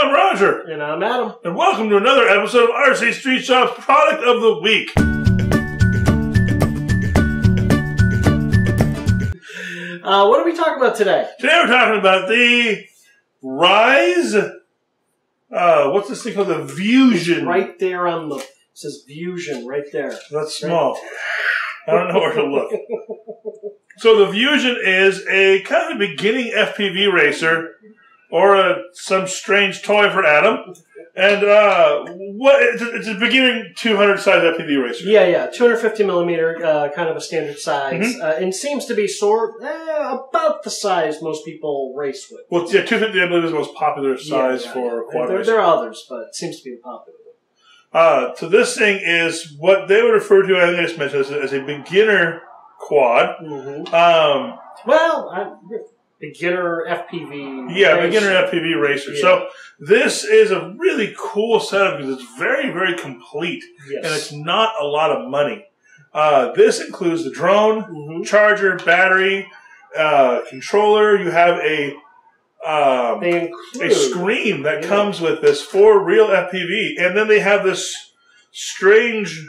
I'm Roger. And I'm Adam. And welcome to another episode of RC Street Shop's Product of the Week. What are we talking about today? Today we're talking about the RISE, what's this thing called? The Vusion. It's right there on the, it says Vusion right there. That's small. I don't know where to look. So the Vusion is a kind of beginning FPV racer, or some strange toy for Adam. And it's a beginning 200 size FPV racer. Yeah, 250 millimeter, kind of a standard size, and seems to be about the size most people race with. Well, yeah, 250 I believe is the most popular size for quad racing. There are others, but it seems to be popular. So this thing is what they would refer to, I think I just mentioned this, as a beginner quad. Beginner FPV. Yeah, racer. beginner FPV racer. Yeah. So this is a really cool setup because it's very, very complete. Yes. And it's not a lot of money. This includes the drone, charger, battery, controller. You have a screen that comes with this for real FPV. And then they have this strange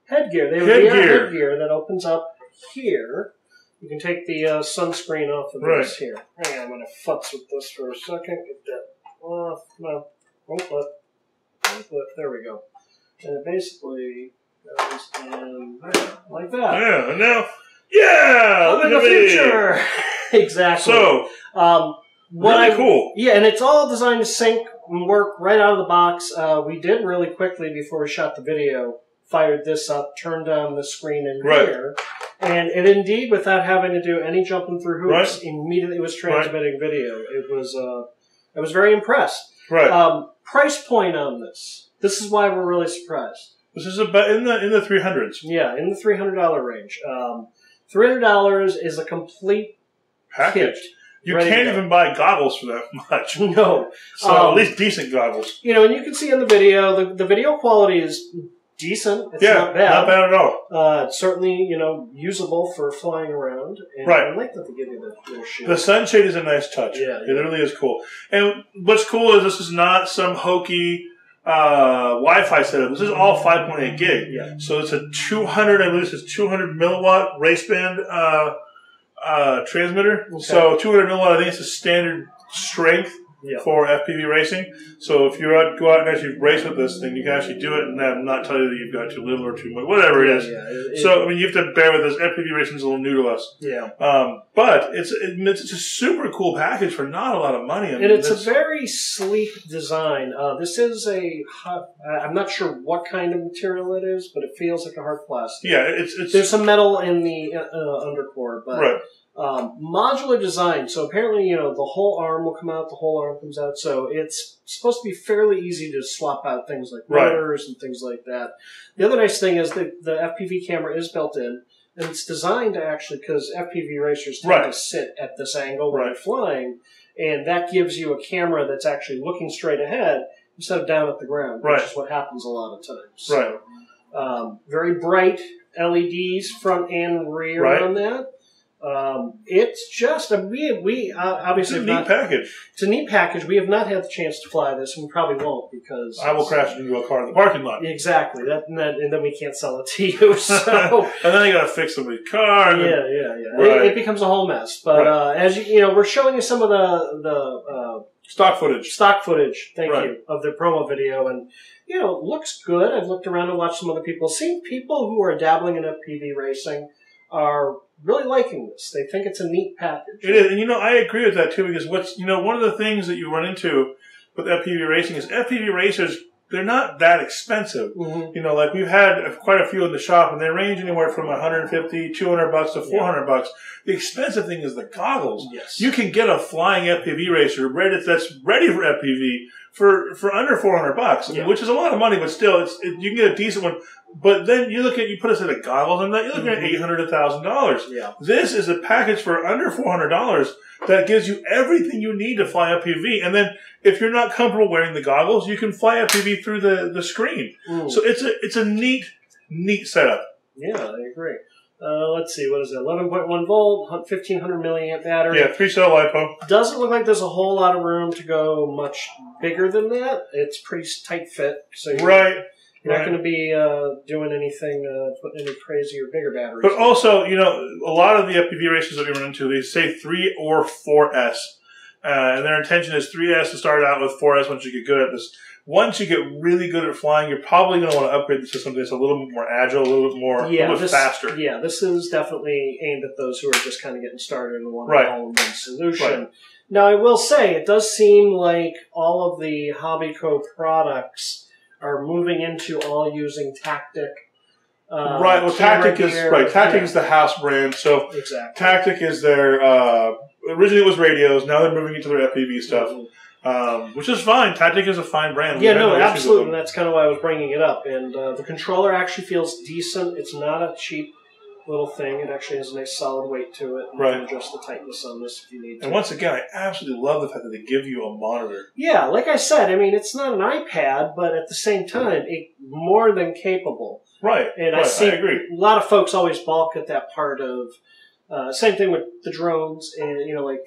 headgear. They have headgear that opens up here. You can take the sunscreen off of this here. Hang on, I'm going to futz with this for a second. Get that off. No, won't flip. There we go. And it basically goes in there, like that. Yeah, and now, look in the future. Exactly. So, really cool. Yeah, and it's all designed to sync and work right out of the box. We did really quickly before we shot the video. Fired this up, turned on the screen in here, and it indeed, without having to do any jumping through hoops, immediately was transmitting video. It was, I was very impressed. Price point on this. This is why we're really surprised. This is about in the 300s. Yeah, in the $300 range. $300 is a complete package. Kit. You can't even buy goggles for that much. No. So at least decent goggles. You know, and you can see in the video, the video quality is decent. It's not bad. Not bad at all. It's certainly, usable for flying around. And I like that they give you the little shit. The sunshade is a nice touch. Yeah, it really is cool. And what's cool is this is not some hokey Wi-Fi setup. This is all 5.8 gig. Yeah. So it's a 200, I believe it's 200 milliwatt race band transmitter. Okay. So 200 milliwatt, I think it's a standard strength. For FPV racing. So if you go out and actually race with this thing, you can actually do it and not tell you that you've got too little or too much, whatever it is. So, I mean, you have to bear with this. FPV racing is a little new to us. Yeah. But it's a super cool package for not a lot of money. I mean, and it's a very sleek design. This is I'm not sure what kind of material it is, but it feels like a hard plastic. Yeah, there's some metal in the undercore, but modular design. So apparently, the whole arm will come out, the whole arm comes out. So it's supposed to be fairly easy to swap out things like rotors and things like that. The other nice thing is that the FPV camera is built in, and it's designed to actually, because FPV racers tend to sit at this angle when they're flying, and that gives you a camera that's actually looking straight ahead instead of down at the ground, which is what happens a lot of times. So, very bright LEDs front and rear on that. It's just we obviously it's a neat package. It's a neat package. We have not had the chance to fly this, and we probably won't because I will crash into a car in the parking lot. Exactly. And then we can't sell it to you. So and then I got to fix somebody's car. It becomes a whole mess. But as we're showing you some of the stock footage. Thank you, of the promo video, and it looks good. I've looked around and watched some other people. Seen people who are dabbling in FPV racing are really liking this. They think it's a neat package. It is, and I agree with that too, because one of the things that you run into with FPV racing is FPV racers, they're not that expensive. Like we've had quite a few in the shop, and they range anywhere from $150, $200 to $400. The expensive thing is the goggles. Yes. You can get a flying FPV racer that's ready for FPV for under $400, which is a lot of money, but still, you can get a decent one. But then you put a set of goggles on that, you're looking at $800 to $1,000. Yeah. This is a package for under $400 that gives you everything you need to fly FPV. And then if you're not comfortable wearing the goggles, you can fly FPV through the screen. So it's a neat setup. Yeah, I agree. Let's see, what is it? 11.1 volt, 1500 milliamp battery. Yeah, 3-cell LiPo. Doesn't look like there's a whole lot of room to go much bigger than that. It's pretty tight fit, so you're not going to be doing anything, putting any crazier, bigger batteries. But also, you know, a lot of the FPV races that we run into, they say 3 or 4S. And their intention is 3S to start out with, 4S once you get good at this. Once you get really good at flying, you're probably going to want to upgrade this to something that's a little bit more agile, a little bit more, a little bit faster. Yeah, this is definitely aimed at those who are just kind of getting started and want an all-in-one solution. Right. Now, I will say, it does seem like all of the Hobbico products are moving into all using Tactic. Right. Well, Tactic is the house brand. So Tactic is their. Originally, it was radios. Now they're moving into their FPV stuff, which is fine. Tactic is a fine brand. Yeah, no, absolutely. That's kind of why I was bringing it up. And the controller actually feels decent. It's not a cheap little thing. It actually has a nice solid weight to it. And you can adjust the tightness on this if you need to. And once again, I absolutely love the fact that they give you a monitor. Yeah, like I said, I mean, it's not an iPad, but at the same time, it's more than capable. Right. And I agree. A lot of folks always balk at that part of. Same thing with the drones and, you know, like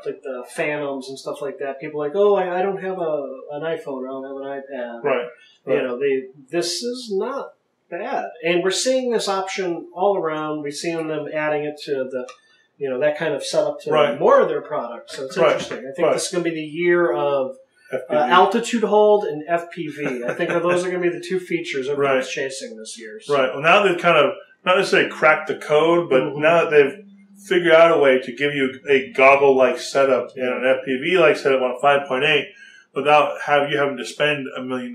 like the Phantoms and stuff like that. People are like, oh, I don't have an iPhone, I don't have an iPad. Right. You know, this is not bad. And we're seeing this option all around. We're seeing them adding it to the, you know, that kind of setup to more of their products. So it's interesting. I think this is going to be the year of altitude hold and FPV. I think those are going to be the two features everyone's chasing this year. So. Right. Well, now they've kind of, not necessarily cracked the code, but now that they've figured out a way to give you a goggle-like setup and an FPV-like setup on a 5.8 without you having to spend $1 million,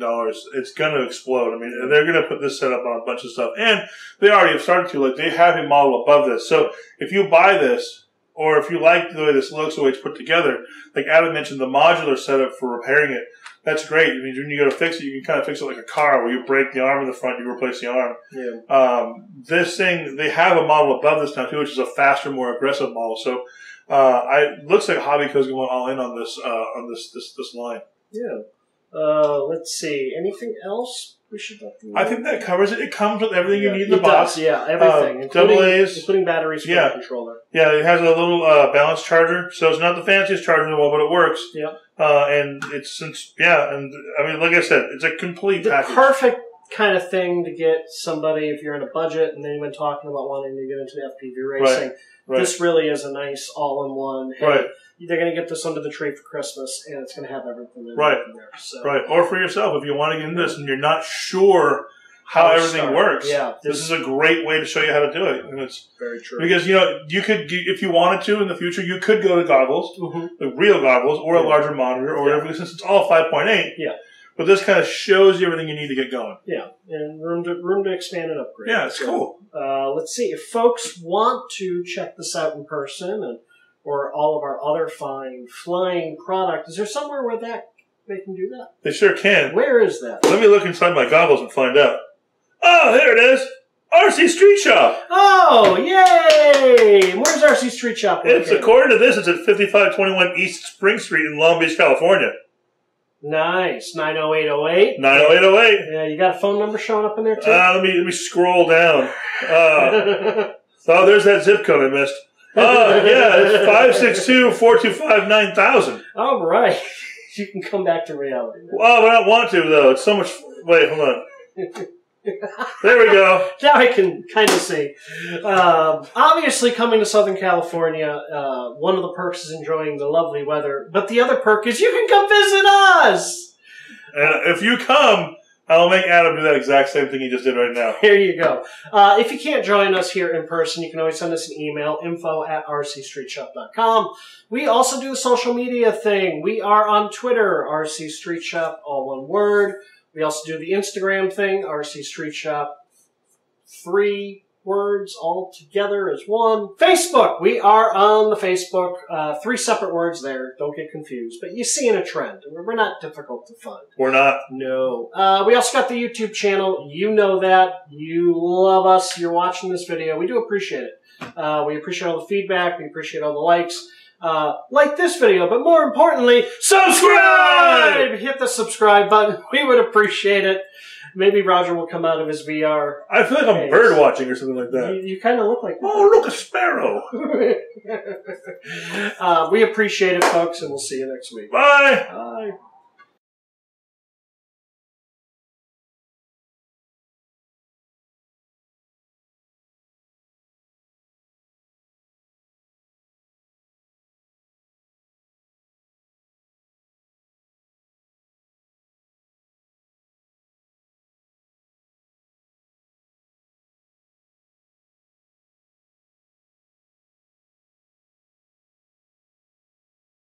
it's going to explode. I mean, they're going to put this setup on a bunch of stuff. And they already have started to. Like, they have a model above this. So if you buy this, or if you like the way this looks, the way it's put together, like Adam mentioned, the modular setup for repairing it, that's great. I mean, when you go to fix it, you can kind of fix it like a car where you break the arm in the front, you replace the arm. Yeah. This thing, they have a model above this now too, which is a faster, more aggressive model. So, it looks like Hobbico's going all in on this, this line. Yeah. Let's see. Anything else we should let them know? I think that covers it. It comes with everything you need in the box. Yeah, everything. Including batteries for the controller. Yeah, it has a little balance charger. So it's not the fanciest charger in the world, but it works. Yeah. And and I mean, like I said, it's a complete package. The perfect kind of thing to get somebody if you're in a budget and they've been talking about wanting to get into the FPV racing. This really is a nice all-in-one. Hey, they're going to get this under the tree for Christmas, and it's going to have everything in there. So. Or for yourself, if you want to get into this and you're not sure how everything works. Yeah, this is a great way to show you how to do it. And it's very true. Because, you know, you could, if you wanted to in the future, you could go to goggles, like real goggles, or a larger monitor, or whatever, since it's all 5.8. Yeah. But this kind of shows you everything you need to get going. Yeah, and room to expand and upgrade. Yeah, it's cool. Let's see. If folks want to check this out in person or all of our other fine flying product, is there somewhere where they can do that? They sure can. Where is that? Let me look inside my goggles and find out. Oh, there it is. RC Street Shop. Oh, yay! Where's RC Street Shop? According to this, it's at 5521 East Spring Street in Long Beach, California. Nice. 90808. 90808. Yeah, you got a phone number showing up in there too? Let me scroll down. There's that zip code I missed. Yeah, it's 562-425-9000. All right. You can come back to reality now. Well, I don't want to, though. It's so much... Wait, hold on. There we go. Now I can kind of see. Obviously, coming to Southern California, one of the perks is enjoying the lovely weather. But the other perk is you can come visit us! And if you come, I'll make Adam do that exact same thing he just did right now. Here you go. If you can't join us here in person, you can always send us an email, info@rcstreetshop.com. We also do a social media thing. We are on Twitter, RC Street Shop, all one word. We also do the Instagram thing, RC Street Shop, 3 words all together as one. Facebook, we are on the Facebook, 3 separate words there. Don't get confused. But you're seeing a trend. We're not difficult to find. We're not. No. We also got the YouTube channel. You know that. You love us. You're watching this video. We do appreciate it. We appreciate all the feedback. We appreciate all the likes. Like this video, but more importantly, subscribe! Hit the subscribe button. We would appreciate it. Maybe Roger will come out of his VR. I feel like I'm bird watching or something like that. You kind of look like that. Oh, look, a sparrow. We appreciate it, folks, and we'll see you next week. Bye. Bye.